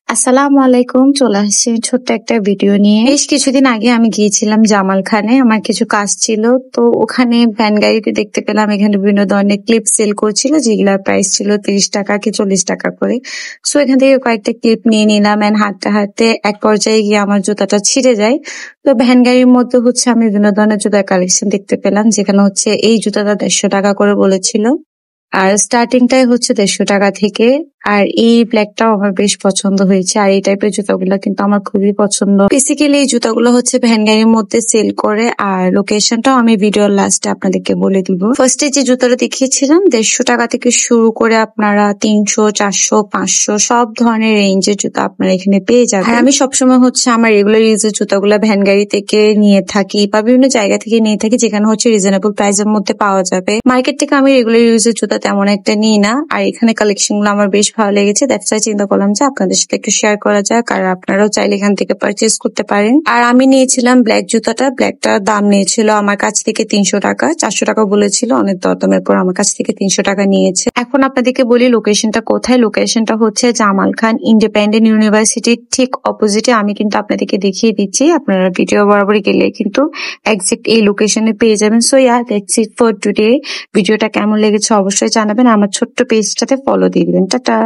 আসসালামু আলাইকুম। চলে আসছি ছোট্ট একটা ভিডিও নিয়ে। বেশ কিছুদিন আগে আমি গিয়েছিলাম জামালখানে। আমার কিছু কাজ ছিল। তো ওখানে ভ্যান গাড়িতে দেখতে পেলাম এখানে বিভিন্ন ধরনের ক্লিপ সেল করছিল, যেগুলোর প্রাইস ছিল ৩০ টাকা কি ৪০ টাকা করে। সো এখান থেকে কয়েকটা ক্লিপ নিয়ে নিলাম এন্ড হাঁটতে হাঁটতে এক পর্যায়ে গিয়ে আমার জুতাটা ছিঁড়ে যায়। তো ভ্যান গাড়ির মধ্যে আমি বিভিন্ন ধরনের জুতার কালেকশন দেখতে পেলাম, যেখানে এই জুতাটা ১৫০ টাকা করে বলেছিল। আর স্টার্টিংটাই ১৫০ টাকা থেকে। আর এই ব্ল্যাকটাও আমার বেশ পছন্দ হয়েছে। আর এই টাইপের জুতাগুলো কিন্তু আমার খুবই পছন্দ। বেসিক্যালি এই জুতাগুলো ভ্যান গাড়ির মধ্যে সেল করে। আর লোকেশনটাও আমি ভিডিওর লাস্টে আপনাদেরকে বলে দিব। ফার্স্টে যে জুতাটা দেখিয়েছিলাম ১৫০ টাকা থেকে শুরু করে আপনারা ৩০০, ৪০০, ৫০০ সব ধরনের রেঞ্জের জুতা আপনারা এখানে পেয়ে যাবেন। আর আমি সবসময় আমার রেগুলার ইউজের জুতাগুলো ভ্যান গাড়ি থেকে নিয়ে থাকি বা বিভিন্ন জায়গা থেকে নিয়ে থাকি, যেখানে রিজনেবল প্রাইসের মধ্যে পাওয়া যাবে। মার্কেট থেকে আমি রেগুলার ইউজের জুতা তেমন একটা নিই না। আর এখানে কালেকশন গুলো আমার বেশ ভালো লেগেছে। দ্যাটস ওয়াই চিন্তা করলাম যে আপনাদের সাথে একটু শেয়ার করা যাক, আর আপনারাও চাইলে এখান থেকে পারচেজ করতে পারেন। আর আমি নিয়েছিলাম ব্ল্যাক জুতাটা। ব্ল্যাকটার দাম নিয়েছিল আমার কাছ থেকে ৩০০ টাকা। ৪০০ টাকা বলেছিল, অনেক দরদামের পর আমার কাছ থেকে ৩০০ টাকা নিয়েছে। এখন আপনাদেরকে বলি লোকেশনটা কোথায়। লোকেশনটা জামাল খান ইন্ডিপেন্ডেন্ট ইউনিভার্সিটির ঠিক অপোজিটে। আমি কিন্তু আপনাদেরকে দেখিয়ে দিচ্ছি, আপনারা ভিডিও বরাবরই গেলে কিন্তু এক্সাক্ট এই লোকেশনে পেয়ে যাবেন। So yeah, that's it for today. ভিডিওটা কেমন লেগেছে অবশ্যই জানাবেন। আমার ছোট্ট পেজটাতে ফলো দিয়ে দিবেন। টাটা।